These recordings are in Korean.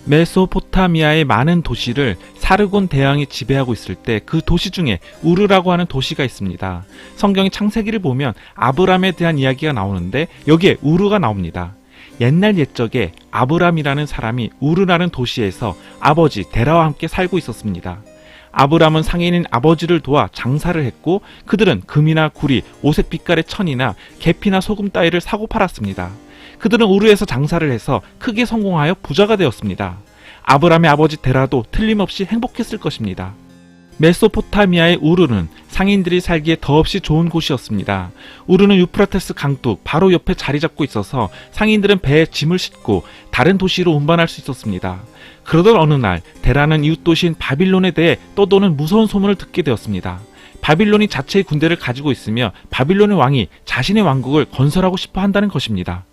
메소포타미아의 많은 도시를 사르곤 대왕이 지배하고 있을 때 그 도시 중에 우르라고 하는 도시가 있습니다. 성경의 창세기를 보면 아브람에 대한 이야기가 나오는데 여기에 우르가 나옵니다. 옛날 옛적에 아브람이라는 사람이 우르라는 도시에서 아버지 데라와 함께 살고 있었습니다. 아브람은 상인인 아버지를 도와 장사를 했고 그들은 금이나 구리, 오색 빛깔의 천이나 계피나 소금 따위를 사고 팔았습니다. 그들은 우르에서 장사를 해서 크게 성공하여 부자가 되었습니다. 아브람의 아버지 데라도 틀림없이 행복했을 것입니다. 메소포타미아의 우르는 상인들이 살기에 더없이 좋은 곳이었습니다. 우르는 유프라테스 강둑 바로 옆에 자리 잡고 있어서 상인들은 배에 짐을 싣고 다른 도시로 운반할 수 있었습니다. 그러던 어느 날 데라는 이웃 도시인 바빌론에 대해 떠도는 무서운 소문을 듣게 되었습니다. 바빌론이 자체의 군대를 가지고 있으며 바빌론의 왕이 자신의 왕국을 건설하고 싶어 한다는 것입니다.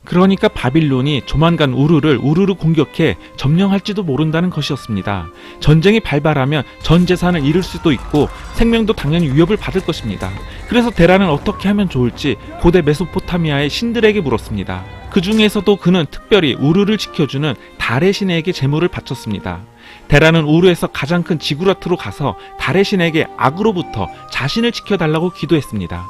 그러니까 바빌론이 조만간 우르를 공격해 점령할지도 모른다는 것이었습니다. 전쟁이 발발하면 전 재산을 잃을 수도 있고 생명도 당연히 위협을 받을 것입니다. 그래서 데라는 어떻게 하면 좋을지 고대 메소포타미아의 신들에게 물었습니다. 그 중에서도 그는 특별히 우르를 지켜주는 달의 신에게 제물을 바쳤습니다. 데라는 우르에서 가장 큰 지구라트로 가서 달의 신에게 악으로부터 자신을 지켜달라고 기도했습니다.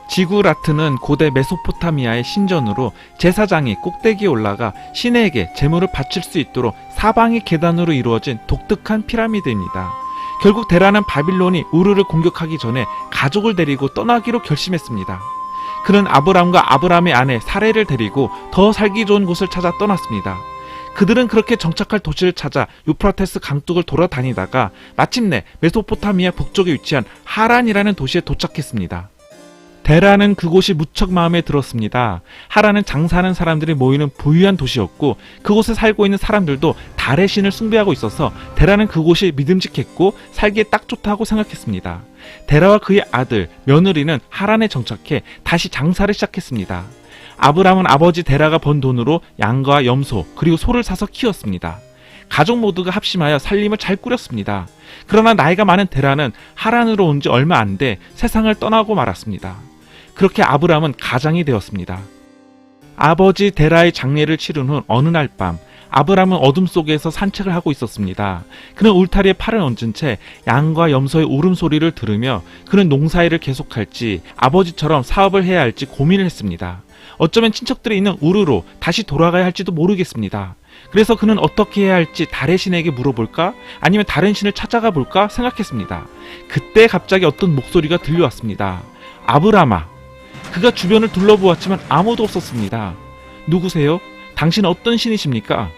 지구라트는 고대 메소포타미아의 신전으로 제사장이 꼭대기에 올라가 신에게 제물을 바칠 수 있도록 사방의 계단으로 이루어진 독특한 피라미드입니다. 결국 데라는 바빌론이 우르를 공격하기 전에 가족을 데리고 떠나기로 결심했습니다. 그는 아브람과 아브람의 아내 사레를 데리고 더 살기 좋은 곳을 찾아 떠났습니다. 그들은 그렇게 정착할 도시를 찾아 유프라테스 강둑을 돌아다니다가 마침내 메소포타미아 북쪽에 위치한 하란이라는 도시에 도착했습니다. 데라는 그곳이 무척 마음에 들었습니다. 하란은 장사하는 사람들이 모이는 부유한 도시였고 그곳에 살고 있는 사람들도 달의 신을 숭배하고 있어서 데라는 그곳이 믿음직했고 살기에 딱 좋다고 생각했습니다. 데라와 그의 아들, 며느리는 하란에 정착해 다시 장사를 시작했습니다. 아브람은 아버지 데라가 번 돈으로 양과 염소 그리고 소를 사서 키웠습니다. 가족 모두가 합심하여 살림을 잘 꾸렸습니다. 그러나 나이가 많은 데라는 하란으로 온 지 얼마 안 돼 세상을 떠나고 말았습니다. 그렇게 아브람은 가장이 되었습니다. 아버지 데라의 장례를 치른 후 어느 날 밤 아브람은 어둠 속에서 산책을 하고 있었습니다. 그는 울타리에 팔을 얹은 채 양과 염소의 울음소리를 들으며 그는 농사일을 계속할지 아버지처럼 사업을 해야 할지 고민을 했습니다. 어쩌면 친척들이 있는 우르로 다시 돌아가야 할지도 모르겠습니다. 그래서 그는 어떻게 해야 할지 달의 신에게 물어볼까? 아니면 다른 신을 찾아가 볼까? 생각했습니다. 그때 갑자기 어떤 목소리가 들려왔습니다. 아브람아. 그가 주변을 둘러보았지만 아무도 없었습니다. 누구세요? 당신 어떤 신이십니까?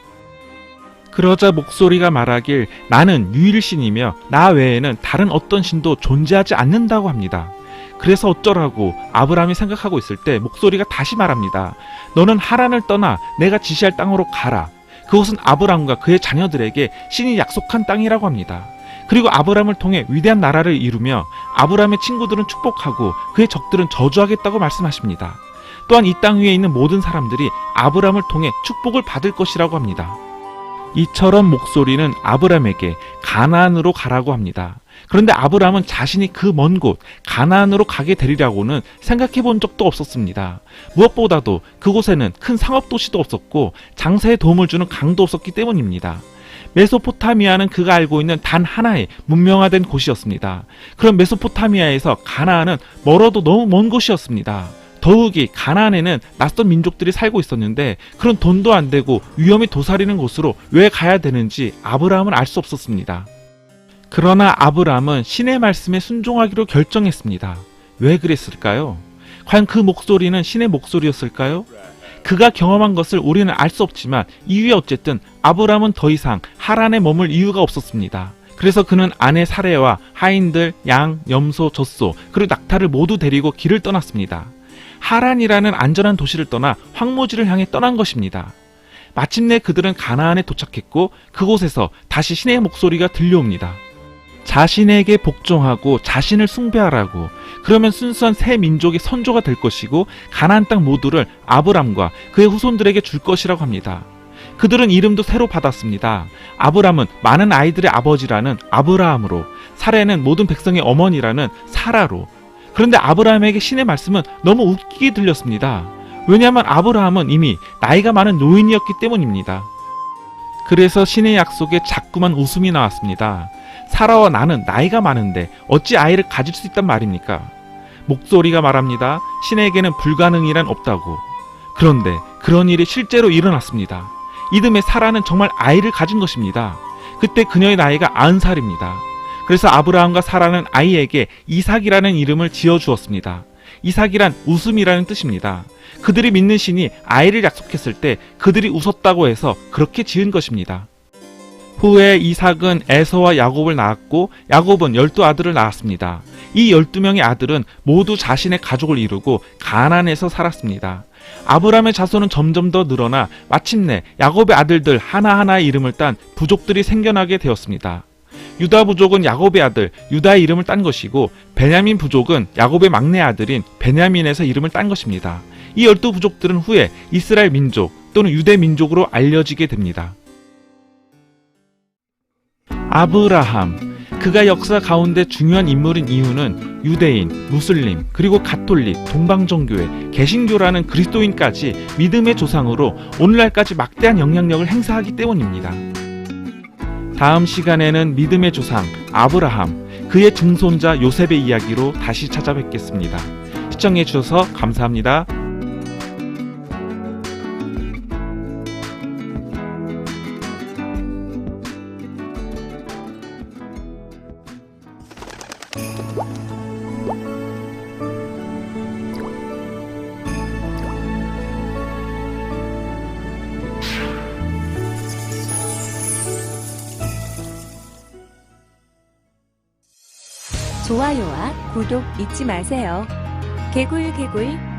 그러자 목소리가 말하길 나는 유일신이며 나 외에는 다른 어떤 신도 존재하지 않는다고 합니다. 그래서 어쩌라고 아브람이 생각하고 있을 때 목소리가 다시 말합니다. 너는 하란을 떠나 내가 지시할 땅으로 가라. 그곳은 아브람과 그의 자녀들에게 신이 약속한 땅이라고 합니다. 그리고 아브람을 통해 위대한 나라를 이루며 아브람의 친구들은 축복하고 그의 적들은 저주하겠다고 말씀하십니다. 또한 이 땅 위에 있는 모든 사람들이 아브람을 통해 축복을 받을 것이라고 합니다. 이처럼 목소리는 아브람에게 가나안으로 가라고 합니다. 그런데 아브람은 자신이 그 먼 곳 가나안으로 가게 되리라고는 생각해 본 적도 없었습니다. 무엇보다도 그곳에는 큰 상업도시도 없었고 장사에 도움을 주는 강도 없었기 때문입니다. 메소포타미아는 그가 알고 있는 단 하나의 문명화된 곳이었습니다. 그런 메소포타미아에서 가나안은 멀어도 너무 먼 곳이었습니다. 더욱이 가나안에는 낯선 민족들이 살고 있었는데 그런 돈도 안 되고 위험이 도사리는 곳으로 왜 가야 되는지 아브라함은 알 수 없었습니다. 그러나 아브람은 신의 말씀에 순종하기로 결정했습니다. 왜 그랬을까요? 과연 그 목소리는 신의 목소리였을까요? 그가 경험한 것을 우리는 알 수 없지만 이유에 어쨌든 아브람은 더 이상 하란에 머물 이유가 없었습니다. 그래서 그는 아내 사레와 하인들, 양, 염소, 젖소 그리고 낙타를 모두 데리고 길을 떠났습니다. 하란이라는 안전한 도시를 떠나 황무지를 향해 떠난 것입니다. 마침내 그들은 가나안에 도착했고 그곳에서 다시 신의 목소리가 들려옵니다. 자신에게 복종하고 자신을 숭배하라고. 그러면 순수한 새 민족의 선조가 될 것이고 가나안 땅 모두를 아브람과 그의 후손들에게 줄 것이라고 합니다. 그들은 이름도 새로 받았습니다. 아브람은 많은 아이들의 아버지라는 아브라함으로, 사레는 모든 백성의 어머니라는 사라로. 그런데 아브라함에게 신의 말씀은 너무 웃기게 들렸습니다. 왜냐하면 아브라함은 이미 나이가 많은 노인이었기 때문입니다. 그래서 신의 약속에 자꾸만 웃음이 나왔습니다. 사라와 나는 나이가 많은데 어찌 아이를 가질 수 있단 말입니까? 목소리가 말합니다. 신에게는 불가능이란 없다고. 그런데 그런 일이 실제로 일어났습니다. 이듬해 사라는 정말 아이를 가진 것입니다. 그때 그녀의 나이가 90살입니다. 그래서 아브라함과 사라는 아이에게 이삭이라는 이름을 지어주었습니다. 이삭이란 웃음이라는 뜻입니다. 그들이 믿는 신이 아이를 약속했을 때 그들이 웃었다고 해서 그렇게 지은 것입니다. 후에 이삭은 에서와 야곱을 낳았고 야곱은 12아들을 낳았습니다. 이 12명의 아들은 모두 자신의 가족을 이루고 가나안에서 살았습니다. 아브라함의 자손은 점점 더 늘어나 마침내 야곱의 아들들 하나하나의 이름을 딴 부족들이 생겨나게 되었습니다. 유다 부족은 야곱의 아들 유다의 이름을 딴 것이고 베냐민 부족은 야곱의 막내 아들인 베냐민에서 이름을 딴 것입니다. 이 12부족들은 후에 이스라엘 민족 또는 유대 민족으로 알려지게 됩니다. 아브라함, 그가 역사 가운데 중요한 인물인 이유는 유대인, 무슬림, 그리고 가톨릭, 동방정교회, 개신교라는 그리스도인까지 믿음의 조상으로 오늘날까지 막대한 영향력을 행사하기 때문입니다. 다음 시간에는 믿음의 조상 아브라함, 그의 증손자 요셉의 이야기로 다시 찾아뵙겠습니다. 시청해 주셔서 감사합니다. 좋아요와 구독 잊지 마세요. 개굴개굴